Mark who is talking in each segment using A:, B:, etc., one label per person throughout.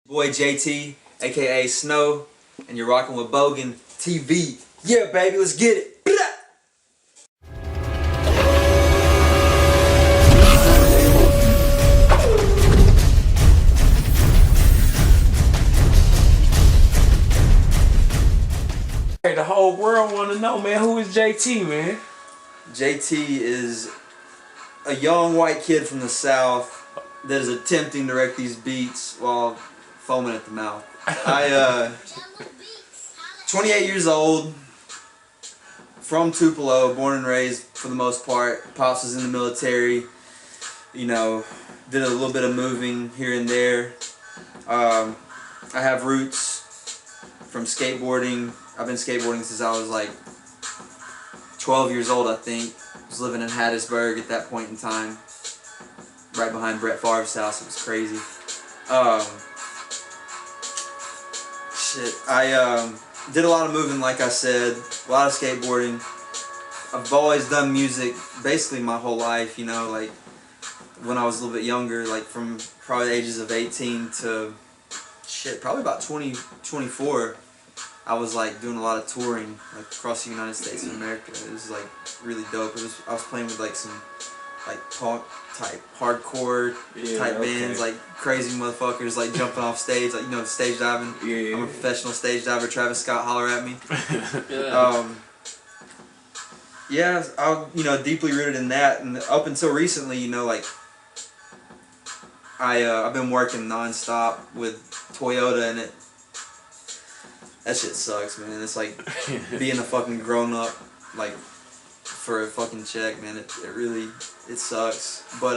A: Boy JT, A.K.A. Snow, and you're rocking with Boggan TV. Yeah, baby, let's get it.
B: Hey, the whole world want to know, man, who is JT, man?
A: JT is a young white kid from the South that is attempting to wreck these beats while foaming at the mouth. 28 years old, from Tupelo, born and raised for the most part. Pops was in the military, you know, did a little bit of moving here and there. I have roots from skateboarding. I've been skateboarding since I was like 12 years old, I think. I was living in Hattiesburg at that point in time, right behind Brett Favre's house. It was crazy. I did a lot of moving, like I said, a lot of skateboarding. I've always done music basically my whole life, you know, like when I was a little bit younger, like from probably the ages of 18 to probably about 24. I was like doing a lot of touring like across the United States of America. It was like really dope. I was playing with like some like punk type hardcore type bands, like crazy motherfuckers like jumping off stage, like, you know, stage diving. I'm a professional stage diver. Travis Scott, holler at me. Yeah, I'm, you know, deeply rooted in that, and up until recently, you know, like I've been working non-stop with Toyota, and that shit sucks, man. It's like being a fucking grown-up, like, for a fucking check, man. It really sucks. But,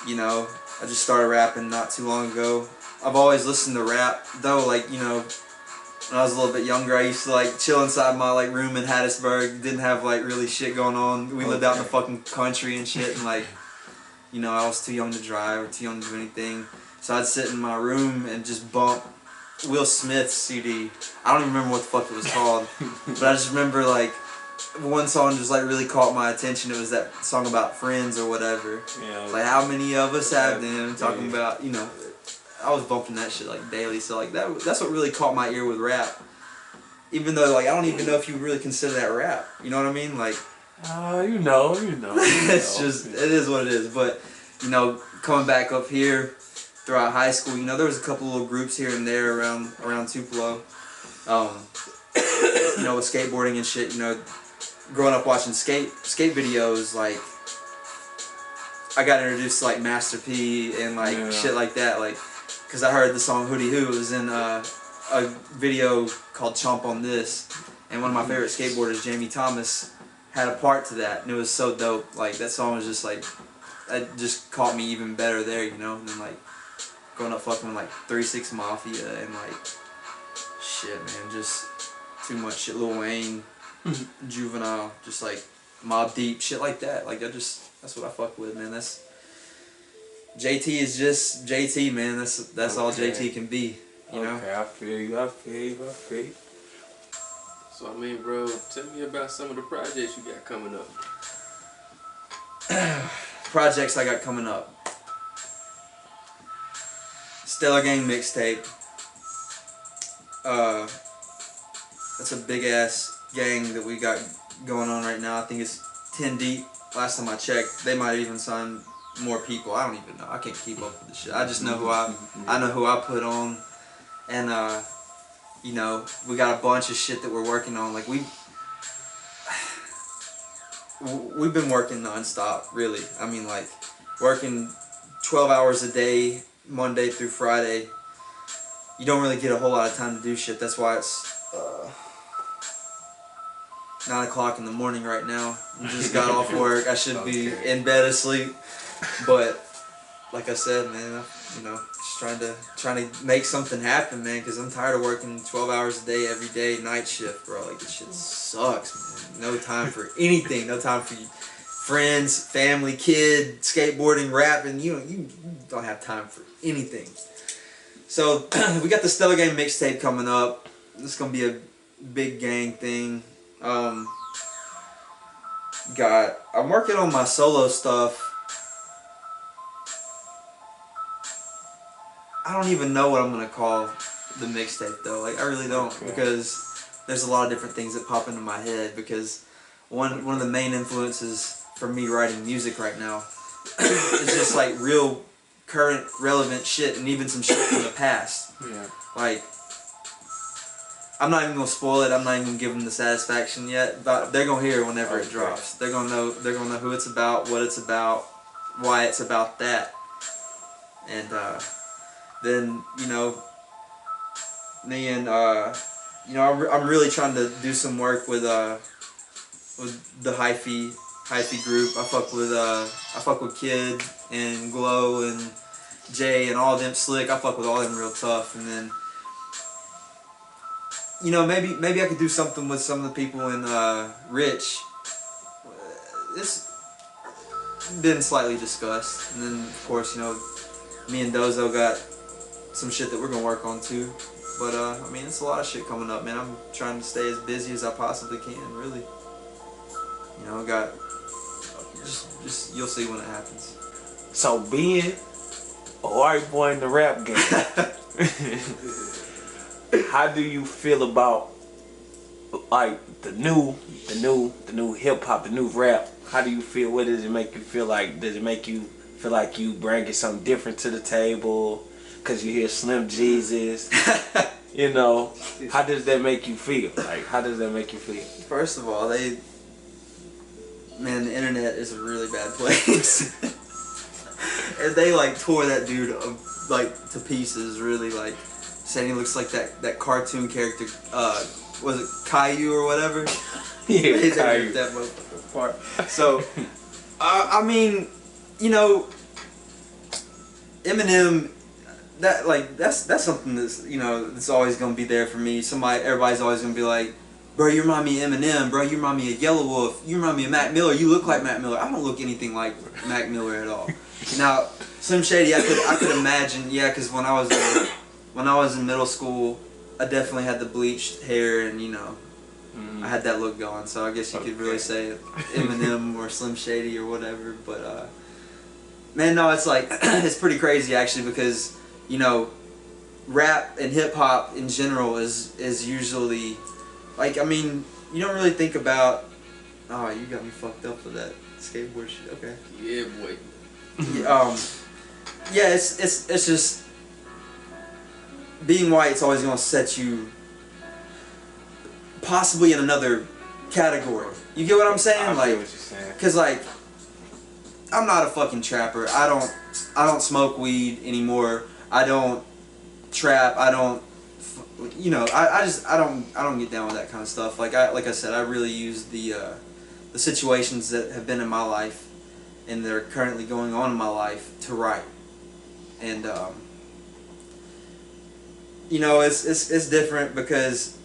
A: you know, I just started rapping not too long ago. I've always listened to rap, though, like, you know, when I was a little bit younger, I used to, like, chill inside my, like, room in Hattiesburg. Didn't have, like, really shit going on. We lived out in the fucking country and shit, and, like, you know, I was too young to drive or too young to do anything. So I'd sit in my room and just bump Will Smith's CD. I don't even remember what the fuck it was called, but I just remember, like, one song just like really caught my attention. It was that song about friends or whatever. Yeah. Like, how many of us have them? Talking about, you know, I was bumping that shit like daily. So like that's what really caught my ear with rap. Even though, like, I don't even know if you really consider that rap. You know what I mean? Like,
B: you know.
A: It's just, it is what it is. But, you know, coming back up here throughout high school, you know, there was a couple little groups here and there around Tupelo. You know, with skateboarding and shit, you know, growing up watching skate videos, like, I got introduced to, like, Master P and, like, shit like that, like, because I heard the song Hootie Hoo. It was in a video called Chomp on This, and one of my favorite skateboarders, Jamie Thomas, had a part to that, and it was so dope. Like, that song was just, like, it just caught me even better there, you know, and then, like, growing up fucking with, like, 3-6 Mafia and, like, shit, man, just too much shit. Lil Wayne, Juvenile, just like Mobb Deep, shit like that. Like, that's what I fuck with, man. That's JT is just JT, man. That's all JT can be, you know.
B: Okay, I feel you.
C: So I mean, bro, tell me about some of the projects you got coming up.
A: Projects I got coming up. Stellar Gang mixtape. That's a big ass gang that we got going on right now. I think it's 10 deep. Last time I checked, they might even sign more people. I don't even know. I can't keep up with the shit. I just know who I know who I put on, and you know, we got a bunch of shit that we're working on. Like, we've been working non-stop, really. I mean, like, working 12 hours a day, Monday through Friday. You don't really get a whole lot of time to do shit. That's why it's 9 o'clock in the morning right now. I just got off work. I should be in bed asleep. But like I said, man, you know, just trying to make something happen, man, because I'm tired of working 12 hours a day every day, night shift, bro. Like, this shit sucks, man. No time for anything. No time for friends, family, kid, skateboarding, rapping. You don't have time for anything. So we got the Stellar Gang mixtape coming up. This is gonna be a big gang thing. I'm working on my solo stuff. I don't even know what I'm gonna call the mixtape though. Like I really don't, because there's a lot of different things that pop into my head. Because one of the main influences for me writing music right now is just like real current relevant shit, and even some shit from the past.
B: Yeah.
A: Like, I'm not even gonna spoil it. I'm not even gonna give them the satisfaction yet. But they're gonna hear it whenever it drops. They're gonna know. They're gonna know who it's about, what it's about, why it's about that. And then me and I'm really trying to do some work with the hyphy group. I fuck with Kid and Glow and Jay and all them, Slick. I fuck with all them real tough. And then maybe I could do something with some of the people in Rich. It's been slightly discussed. And then of course me and Dozo got some shit that we're gonna work on too. But I mean, it's a lot of shit coming up, man. I'm trying to stay as busy as I possibly can, really. Got just you'll see when it happens.
B: So being a white boy in the rap game, how do you feel about like the new hip hop, the new rap? How do you feel? What does it make you feel like? Does it make you feel like you bringing something different to the table? Cause you hear Slim Jesus, how does that make you feel? Like, how does that make you feel?
A: First of all, the internet is a really bad place. And they like tore that dude like to pieces, really, like saying he looks like that cartoon character, was it Caillou or whatever?
B: Yeah,
A: they
B: Caillou.
A: ripped that motherfucker apart. So, I mean, Eminem, that's something that's that's always gonna be there for me. Everybody's always gonna be like, bro, you remind me of Eminem, bro, you remind me of Yellow Wolf, you remind me of Mac Miller, you look like Mac Miller. I don't look anything like Mac Miller at all. Now, Slim Shady, I could imagine, yeah, because when I was in middle school, I definitely had the bleached hair, and I had that look going. So I guess you could really say Eminem or Slim Shady or whatever. But man, no, it's like it's pretty crazy actually, because rap and hip hop in general is usually like, I mean, you don't really think about. Oh, you got me fucked up with that skateboard shit. Okay.
C: Yeah, boy.
A: Yeah, it's just being white. It's always gonna set you possibly in another category. You get what I'm saying?
B: I
A: like,
B: feel what you're saying.
A: Cause like, I'm not a fucking trapper. I don't smoke weed anymore. I don't trap. I don't. I don't get down with that kind of stuff. Like I said, I really use the situations that have been in my life and that are currently going on in my life to write. And it's different because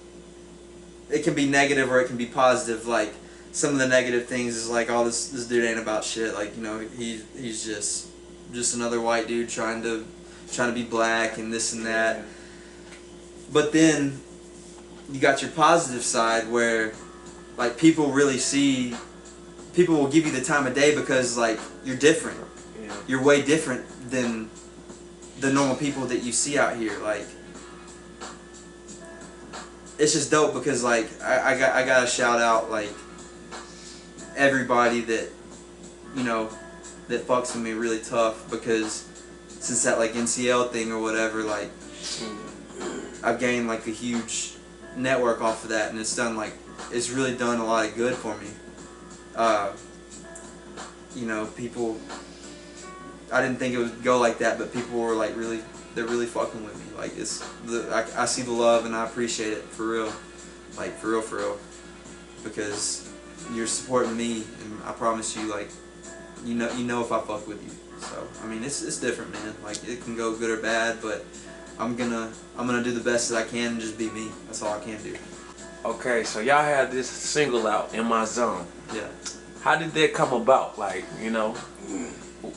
A: it can be negative or it can be positive. Like, some of the negative things is like, oh, this dude ain't about shit. Like, he's just another white dude trying to be black and this and that. But then you got your positive side where like people will give you the time of day because like you're different.
B: Yeah.
A: You're way different than the normal people that you see out here. Like, it's just dope because like I gotta shout out like everybody that that fucks with me really tough, because since that like NCL thing or whatever, like I've gained like a huge network off of that, and it's really done a lot of good for me. People, I didn't think it would go like that, but people were like they're really fucking with me. Like, I see the love and I appreciate it for real. Like, for real. Because you're supporting me, and I promise you, like, you know if I fuck with you. So, I mean, it's different, man. Like, it can go good or bad, but I'm gonna do the best that I can and just be me. That's all I can do.
B: Okay, so y'all had this single out, In My Zone.
A: Yeah.
B: How did that come about? Like,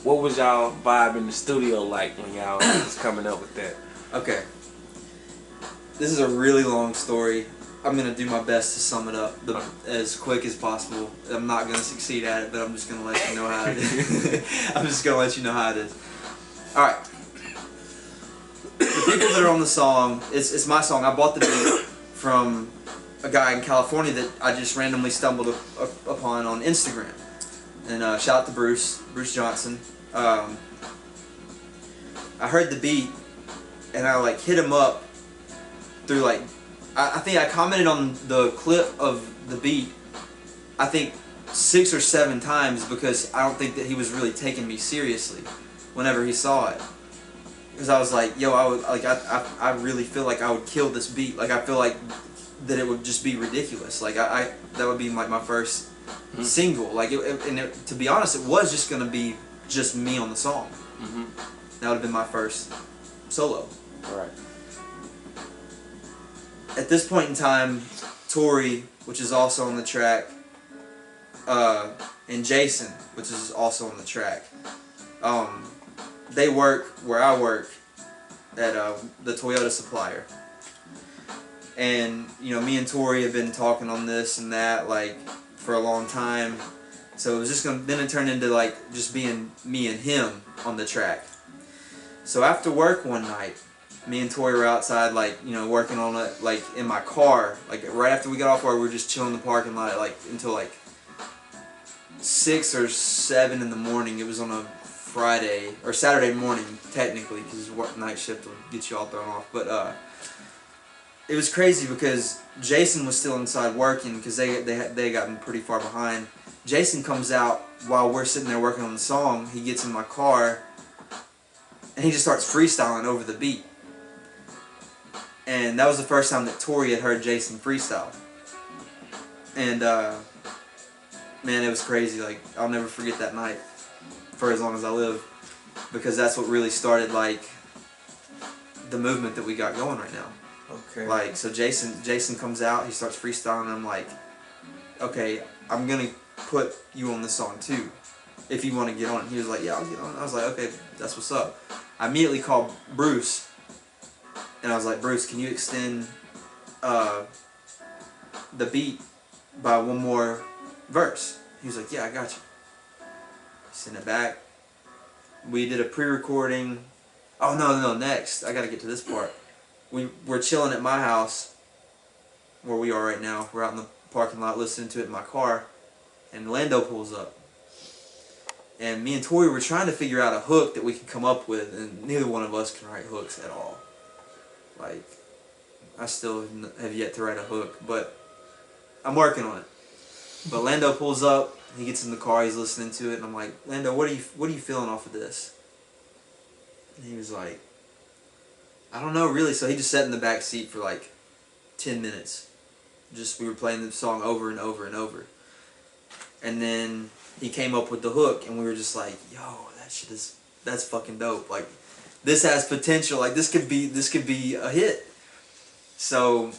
B: what was y'all vibe in the studio like when y'all was coming up with that?
A: Okay. This is a really long story. I'm gonna do my best to sum it up as quick as possible. I'm not gonna succeed at it, but I'm just gonna let you know how it is. I'm just gonna let you know how it is. All right. people that are on the song, it's my song. I bought the beat from a guy in California that I just randomly stumbled upon on Instagram. And shout out to Bruce Johnson. I heard the beat and I like hit him up through like, I think I commented on the clip of the beat, I think 6 or 7 times, because I don't think that he was really taking me seriously whenever he saw it. Because I was like, yo, I really feel like I would kill this beat. Like I feel like that it would just be ridiculous. Like that would be like my first single. Like to be honest, it was just gonna be just me on the song. That would have been my first solo.
B: Right.
A: At this point in time, Tori, which is also on the track, and Jason, which is also on the track, they work where I work at the Toyota supplier. And you know, me and Tori have been talking on this and that like for a long time. So it was just gonna, then it turned into like just being me and him on the track. So after work one night, me and Tori were outside, like, you know, working on it, like in my car. Like right after we got off work, we were just chilling in the parking lot, like until like 6 or 7 in the morning. It was on a Friday or Saturday morning, technically, because night shift will get you all thrown off. But it was crazy because Jason was still inside working because they had gotten pretty far behind. Jason comes out while we're sitting there working on the song. He gets in my car and he just starts freestyling over the beat. And that was the first time that Tori had heard Jason freestyle. And man, it was crazy. Like, I'll never forget that night for as long as I live, because that's what really started like the movement that we got going right now.
B: Okay.
A: Like, so Jason comes out, he starts freestyling, and I'm like, okay, I'm gonna put you on this song too, if you want to get on it. He was like, yeah, I'll get on it. I was like, okay, that's what's up. I immediately called Bruce, and I was like, Bruce, can you extend the beat by one more verse? He was like, yeah, I got you. Send it back. We did a pre-recording. Oh no, next. I gotta get to this part. We're chilling at my house, where we are right now. We're out in the parking lot listening to it in my car, and Lando pulls up. And me and Tori were trying to figure out a hook that we could come up with, and neither one of us can write hooks at all. Like, I still have yet to write a hook, but I'm working on it. But Lando pulls up, he gets in the car, he's listening to it, and I'm like, Lando, what are you feeling off of this? And he was like, I don't know really. So he just sat in the back seat for like 10 minutes. We were playing the song over and over and over. And then he came up with the hook, and we were just like, yo, that's fucking dope. Like, this has potential. Like, this could be a hit. So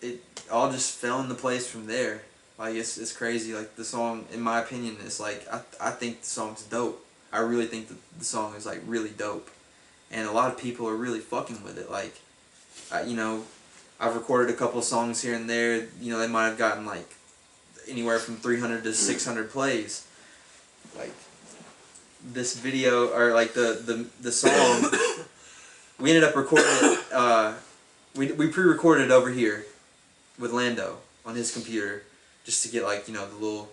A: it all just fell into place from there. Like, it's crazy. Like, the song, in my opinion, is like, I think the song's dope. I really think that the song is like really dope, and a lot of people are really fucking with it. Like, you know, I've recorded a couple of songs here and there. You know, they might have gotten like anywhere from 300 to 600 plays. Like, this video, or like the song, we ended up recording it. We pre-recorded it over here with Lando on his computer, just to get like, you know, the little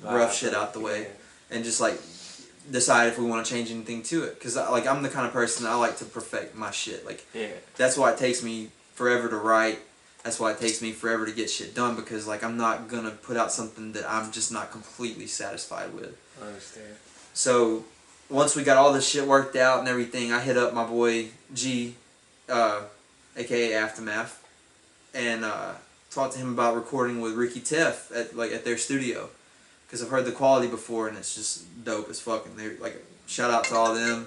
A: rough shit out the way, and just like decide if we want to change anything to it. Because like, I'm the kind of person that I like to perfect my shit. Like, that's why it takes me forever to write. That's why it takes me forever to get shit done, because like, I'm not gonna put out something that I'm just not completely satisfied with.
B: I understand.
A: So once we got all this shit worked out and everything, I hit up my boy G, A.K.A. Aftermath, and talked to him about recording with Ricky Teff at their studio, because I've heard the quality before and it's just dope as fucking. They're like, shout out to all of them.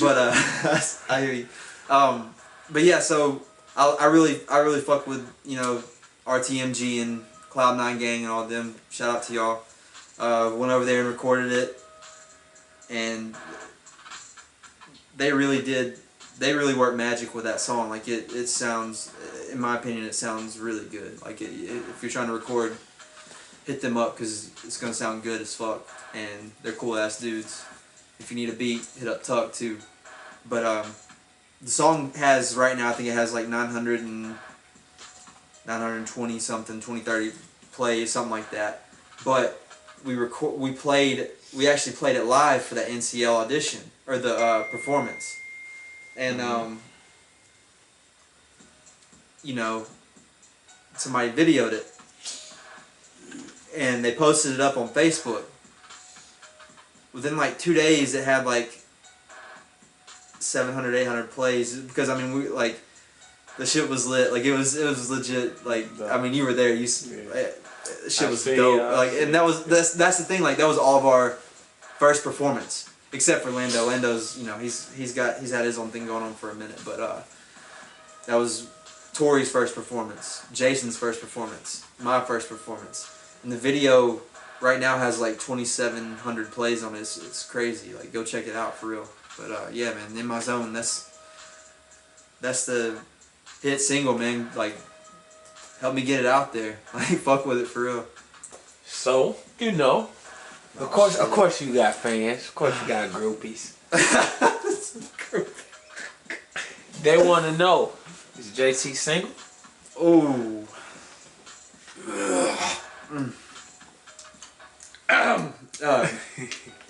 A: But I hear you. But yeah, so I really fuck with, you know, RTMG and Cloud9 Gang and all of them. Shout out to y'all. Went over there and recorded it, and they really worked magic with that song. Like, it sounds, in my opinion, it sounds really good. Like, if you're trying to record hit them up because it's gonna sound good as fuck, and they're cool ass dudes. If you need a beat, hit up Tuck too. But the song has right now, I think it has like 920 something, 2030 plays, something like that. But we actually played it live for the NCL audition or the performance, and you know, somebody videoed it, and they posted it up on Facebook. Within like 2 days, it had like 700, 800 plays, because I mean, the shit was lit. Like it was legit. Like I mean, you were there. Shit was dope. Like, and that's the thing. Like that was all of our first performance, except for Lando. Lando's, you know, he's had his own thing going on for a minute, but that was Tori's first performance, Jason's first performance, my first performance, and the video right now has like 2,700 plays on it. It's crazy. Like go check it out for real. But yeah, man, In My Zone. That's the hit single, man. Like help me get it out there. Like fuck with it for real.
B: So you know, of course you got fans. Of course you got groupies. They want to know, is JT single?
A: Oh.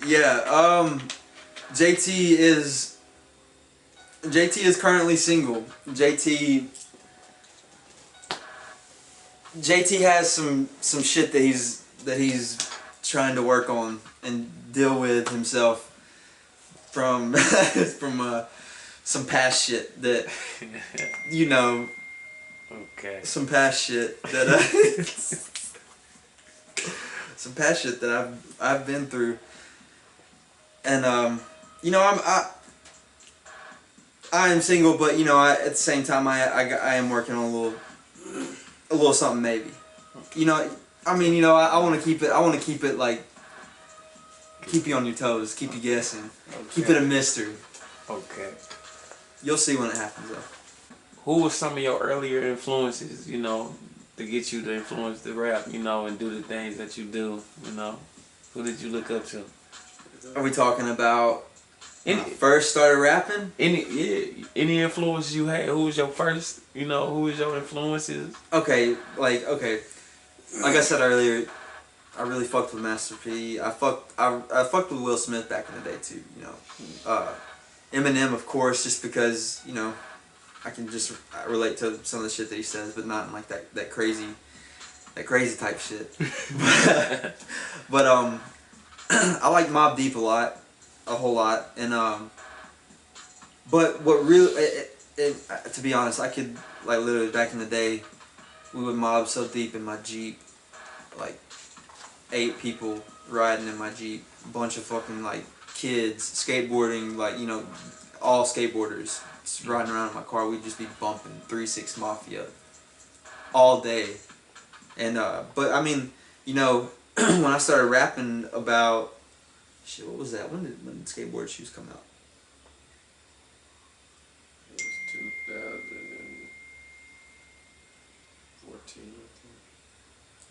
A: Yeah. JT is currently single. JT has some shit that he's trying to work on and deal with himself from some past shit that you know.
B: Okay.
A: Some past shit that some past shit that I've been through, and you know, I am single, but you know, at the same time I am working on a little something maybe. You know, I mean, you know, I want to keep it like keep you on your toes, keep you guessing, keep it a mystery.
B: Okay.
A: You'll see when it happens though.
B: Who was some of your earlier influences, you know, to get you to influence the rap, you know, and do the things that you do, you know? Who did you look up to?
A: Are we talking about when I first started rapping?
B: Any influence you had? Who was your first, you know, who was your influences?
A: Okay, like I said earlier, I really fucked with Master P. I fucked with Will Smith back in the day too, you know. Eminem, of course, just because, you know, I can just relate to some of the shit that he says, but not in like that crazy type shit. but I like Mobb Deep a whole lot, and but what really, to be honest, I could like literally back in the day, we would mob so deep in my Jeep, like 8 people riding in my Jeep, a bunch of fucking like kids skateboarding, like, you know, all skateboarders. Just riding around in my car, we'd just be bumping 3-6 Mafia all day. And but I mean, you know, when I started rapping about shit, what was that? When did skateboard shoes come out?
C: It was 2014.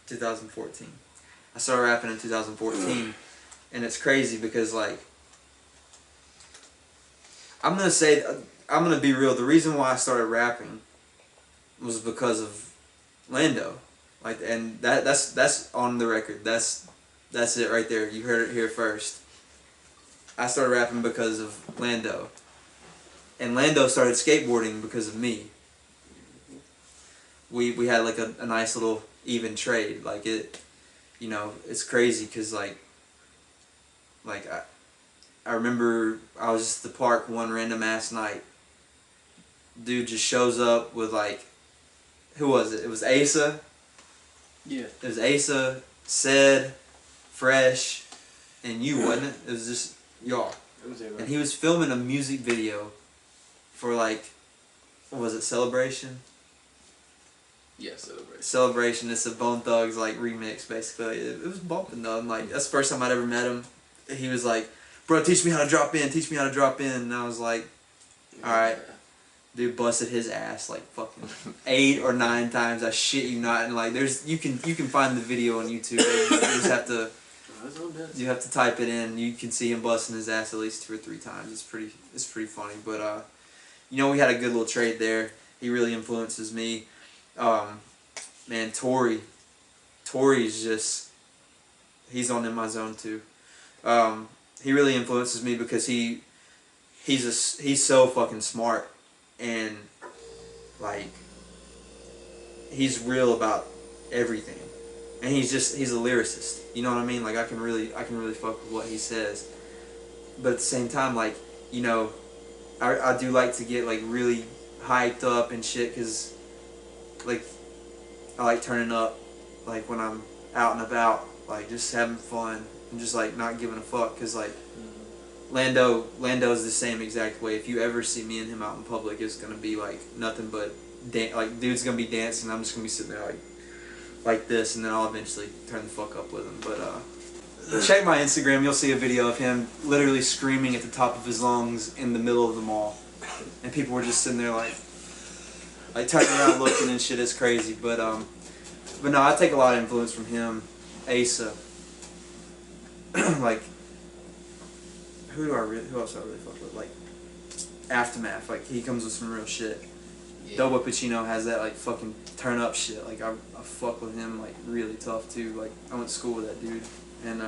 A: 2014. I started rapping in 2014, and it's crazy because like I'm gonna be real. The reason why I started rapping was because of Lando, like, and that's on the record. That's it right there. You heard it here first. I started rapping because of Lando, and Lando started skateboarding because of me. We had like a nice little even trade. Like it, you know, it's crazy because like I remember I was just at the park one random ass night. Dude just shows up with like, who was it? It was Asa.
C: Yeah.
A: It was Asa, Ced, Fresh, and you, wasn't it? It was just y'all.
C: It was
A: And he was filming a music video for like, what was it, Celebration?
C: Yeah, Celebration.
A: Celebration. It's a Bone Thugs like remix basically. It was bumping though. And, like, that's the first time I'd ever met him. He was like, bro, teach me how to drop in. Teach me how to drop in. And I was like, all right. Dude busted his ass like fucking 8 or 9 times. I shit you not. And like, you can find the video on YouTube. You just have to type it in. You can see him busting his ass at least 2 or 3 times. It's pretty funny. But you know, we had a good little trade there. He really influences me. Man, Tori's just, he's in my zone too. He really influences me because he's so fucking smart, and like, he's real about everything, and he's a lyricist. You know what I mean? Like, I can really fuck with what he says, but at the same time, like, you know, I do like to get like really hyped up and shit, cause like, I like turning up, like when I'm out and about, like just having fun and just like not giving a fuck, cause like Lando's the same exact way. If you ever see me and him out in public, it's gonna be like nothing but like, dude's gonna be dancing, I'm just gonna be sitting there like this, and then I'll eventually turn the fuck up with him. But check my Instagram, you'll see a video of him literally screaming at the top of his lungs in the middle of the mall, and people were just sitting there like turning around looking and shit. Is crazy. But no, I take a lot of influence from him. Asa. Like, who else do I really fuck with? Like, Aftermath. Like, he comes with some real shit. Yeah. Dobo Pacino has that like fucking turn up shit. Like, I fuck with him like really tough too. Like, I went to school with that dude. And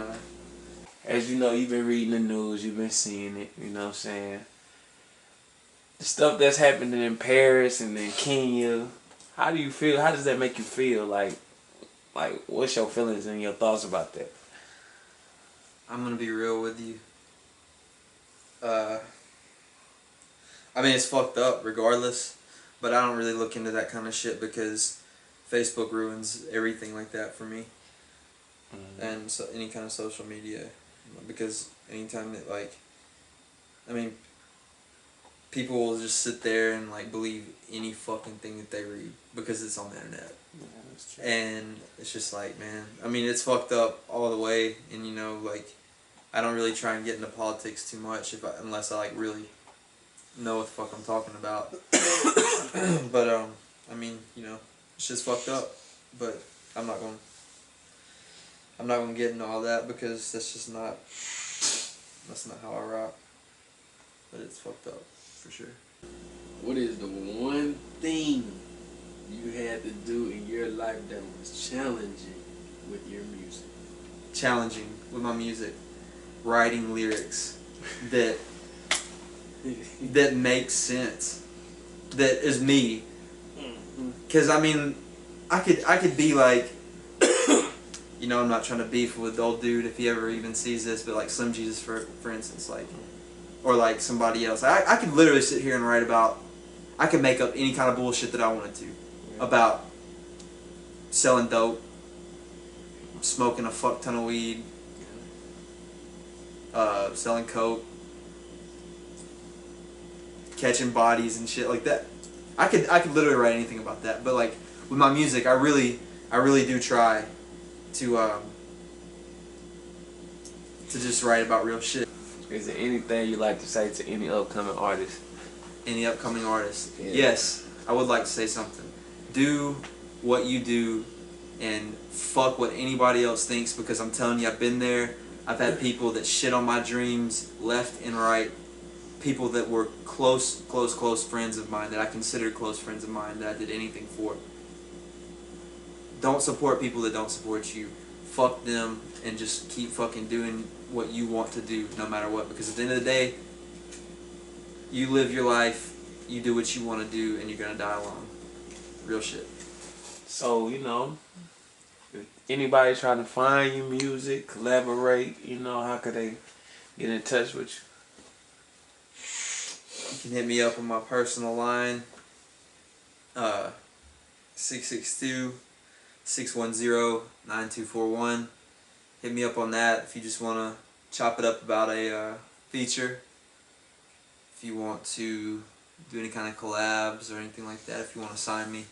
B: as you know, you've been reading the news, you've been seeing it, you know what I'm saying? The stuff that's happening in Paris and in Kenya, how do you feel? How does that make you feel? Like what's your feelings and your thoughts about that?
A: I'm gonna be real with you. I mean, it's fucked up regardless, but I don't really look into that kind of shit because Facebook ruins everything like that for me. And so any kind of social media, because anytime that, like, I mean, people will just sit there and like believe any fucking thing that they read because it's on the internet. Yeah, that's true. And it's just like, man, I mean, it's fucked up all the way. And you know, like, I don't really try and get into politics too much unless I like really know what the fuck I'm talking about. But I mean, you know, it's just fucked up. But I'm not gonna get into all that because that's not how I rock. But it's fucked up, for sure.
C: What is the one thing you had to do in your life that was challenging with your music?
A: Challenging with my music. Writing lyrics that make sense. That is me. Cause I mean, I could be like, you know, I'm not trying to beef with the old dude if he ever even sees this, but like Slim Jesus for instance, like, or like somebody else. I could literally sit here and write about, I could make up any kind of bullshit that I wanted to, about selling dope, smoking a fuck ton of weed, selling coke, catching bodies and shit like that. I could literally write anything about that. But like with my music, I really do try to just write about real shit.
B: Is there anything you like to say to any upcoming artists?
A: Any upcoming artists?
B: Yeah.
A: Yes, I would like to say something. Do what you do and fuck what anybody else thinks, because I'm telling you, I've been there. I've had people that shit on my dreams left and right. People that were close friends of mine, that I considered close friends of mine, that I did anything for. Don't support people that don't support you. Fuck them and just keep fucking doing what you want to do no matter what, because at the end of the day, you live your life, you do what you want to do, and you're gonna die alone. Real shit.
B: So, you know, if anybody trying to find your music, collaborate, you know, how could they get in touch with you?
A: You can hit me up on my personal line, 662-610-9241. Hit me up on that if you just want to chop it up about a feature. If you want to do any kind of collabs or anything like that. If you want to sign me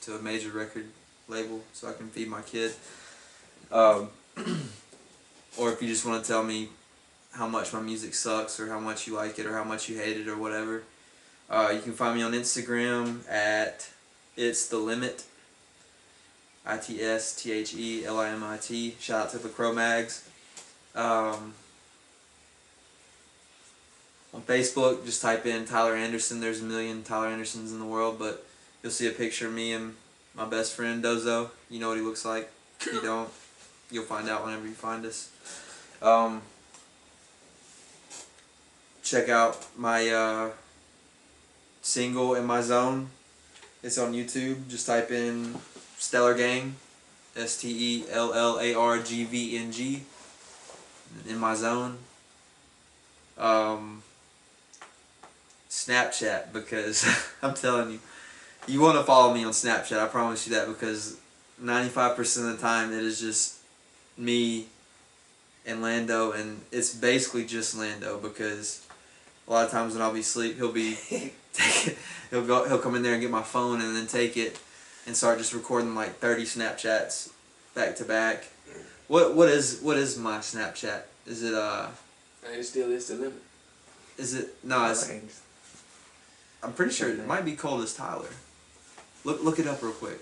A: to a major record label so I can feed my kid. Or if you just want to tell me how much my music sucks, or how much you like it, or how much you hate it, or whatever. You can find me on Instagram at It's The Limit. ITSTHELIMIT. Shout out to the Crow Mags. On Facebook, just type in Tyler Anderson. There's a million Tyler Andersons in the world, but you'll see a picture of me and my best friend Dozo. You know what he looks like. If you don't, you'll find out whenever you find us. Check out my single In My Zone. It's on YouTube. Just type in Stellar Gang, STELLARGVNG, In My Zone. Snapchat, because I'm telling you, you want to follow me on Snapchat. I promise you that, because 95% of the time it is just me and Lando, and it's basically just Lando, because a lot of times when I'll be asleep, he'll come in there and get my phone and then take it and start just recording like 30 Snapchats back to back. What is my Snapchat? Is it
C: And still It's The Limit.
A: Is it no? It's, I'm pretty sure it might be Coldest Tyler. Look it up real quick.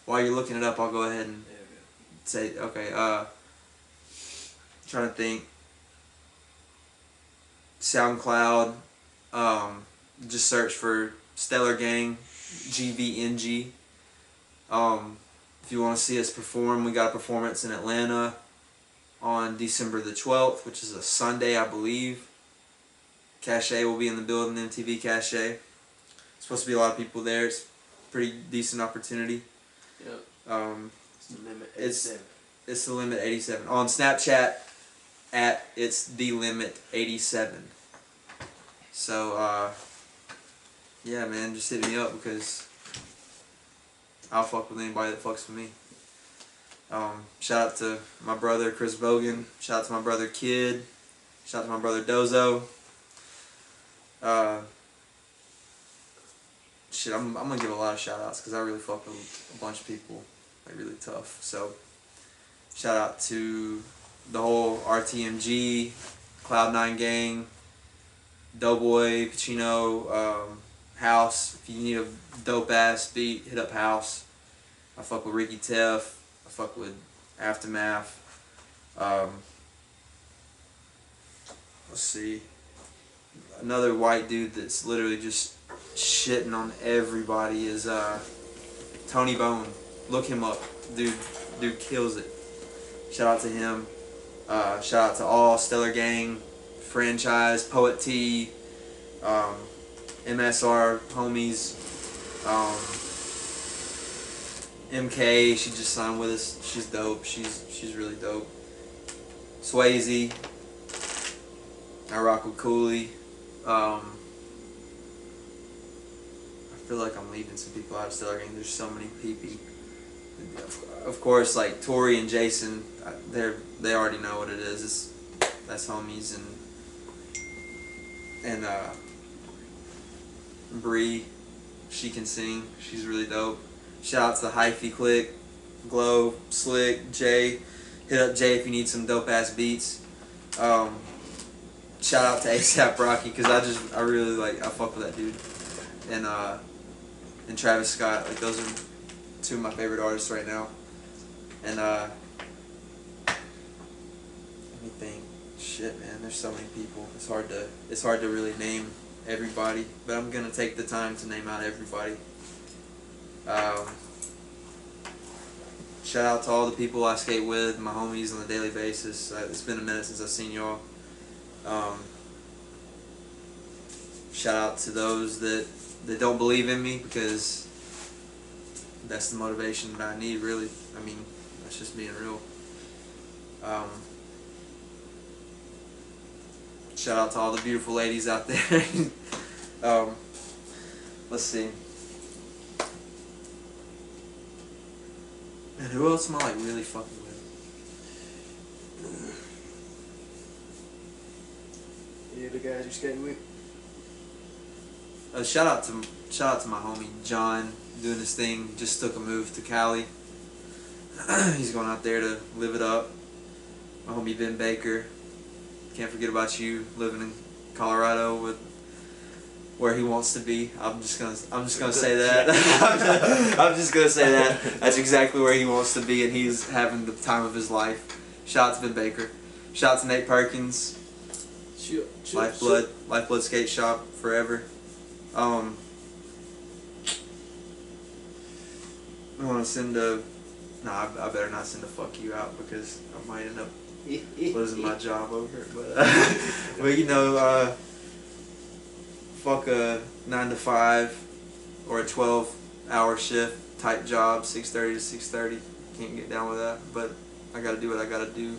A: While you're looking it up, I'll go ahead and say okay. Trying to think. SoundCloud. Just search for Stellar Gang, GVNG. If you want to see us perform, we got a performance in Atlanta on December the 12th, which is a Sunday, I believe. A.K.A. will be in the building, MTV A.K.A. Supposed to be a lot of people there. It's a pretty decent opportunity.
C: Yep. It's The Limit 87.
A: It's The Limit 87. On Snapchat, at It's The Limit 87. So, yeah, man, just hit me up, because I'll fuck with anybody that fucks with me. Shout out to my brother Chris Boggan. Shout out to my brother Kid. Shout out to my brother Dozo. Shit, I'm gonna give a lot of shout outs, because I really fuck with a bunch of people, like really tough. So shout out to the whole RTMG, Cloud9 gang, Doughboy, Pacino, House. If you need a dope ass beat, hit up House. I fuck with Ricky Teff. I fuck with Aftermath. Let's see. Another white dude that's literally just shitting on everybody is Tony Bone. Look him up. Dude kills it. Shout out to him. Shout out to all Stellar Gang franchise, Poet T, MSR homies, MK. She just signed with us. She's dope. She's really dope. Swayze. I rock with Cooley. I feel like I'm leaving some people out of Stellar Gang. There's so many people. Of course, like Tori and Jason, they already know what it is. That's homies, and Bree, she can sing. She's really dope. Shout out to the Hyphy Clique, Glow, Slick, Jay. Hit up Jay if you need some dope ass beats. Shout out to A$AP Rocky, because I really I fuck with that dude, and Travis Scott. Like, those are two of my favorite artists right now. And let me think. Shit, man, there's so many people. It's hard to really name everybody, but I'm gonna take the time to name out everybody. Shout out to all the people I skate with, my homies on a daily basis. It's been a minute since I've seen y'all. Shout out to those that don't believe in me, because that's the motivation that I need, really. I mean, that's just being real. Shout out to all the beautiful ladies out there. Let's see. Man, who else am I really fucking with?
C: Yeah, the guys you skating with.
A: Shout out to my homie John, doing his thing. Just took a move to Cali. He's going out there to live it up. My homie Ben Baker. Can't forget about you, living in Colorado with where he wants to be. I'm just gonna say that. I'm just gonna say that. That's exactly where he wants to be, and he's having the time of his life. Shout out to Ben Baker. Shout out to Nate Perkins. Lifeblood Skate Shop forever. I want to send a. Nah, I better not send a fuck you out because I might end up losing my job over it. But you know, fuck a 9 to 5 or a 12-hour shift type job, 6:30 to 6:30. Can't get down with that, but I gotta do what I gotta do.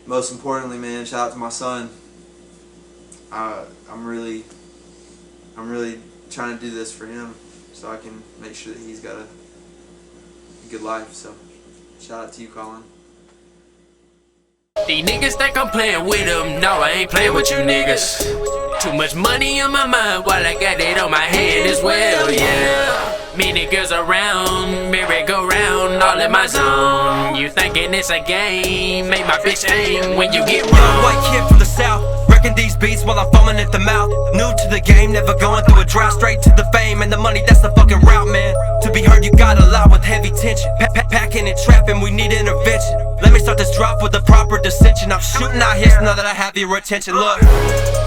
A: Most importantly, man, shout out to my son. I'm really trying to do this for him, so I can make sure that he's got a good life. So, shout out to you, Colin.
D: These niggas think I'm playing with them. No, I ain't playing with you niggas. Too much money on my mind while I got it on my hand as well, yeah. Many girls around, merry-go-round, all in my zone. You thinking it's a game, make my bitch aim when you get wrong.
E: White kid from the south, wrecking these beats while I'm foaming at the mouth. New to the game, never going through a drought. Straight to the fame and the money, that's the fucking route, man. To be heard, you got a lot with heavy tension. Packing and trapping, we need intervention. Let me start this drop with the proper dissension. I'm shooting out hits now that I have your attention, look.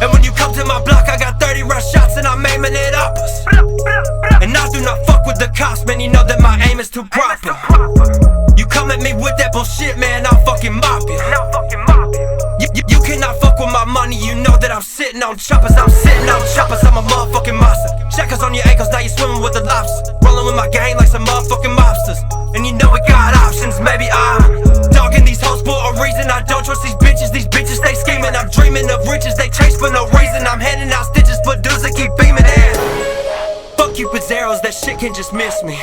E: And when you come to my block, I got 30 rush shots and I'm aiming it up us. And I do not fuck with the cops, man, you know that my aim is too proper. You come at me with that bullshit, man, I'll fucking mop you. You cannot fuck with my money, you know that I'm sitting on choppers. I'm sitting on choppers, I'm a motherfucking monster. Shackles on your ankles, now you swimming with the lobsters. Rolling with my gang like some motherfucking mobsters. And you know we got options, maybe I'm dogging these hoes for a reason. I don't trust these bitches they scheming. I'm dreaming of riches, they chase for no reason. I'm handing out stitches for dudes that keep beaming in. Fuck Cupid's arrows, that shit can just miss me.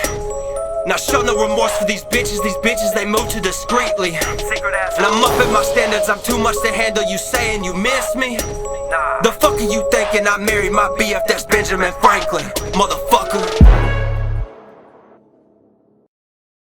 E: Now show no remorse for these bitches they move too discreetly. And I'm up at my standards, I'm too much to handle. You saying you miss me? The fuck are you thinking? I married my BF, that's Benjamin Franklin, motherfucker.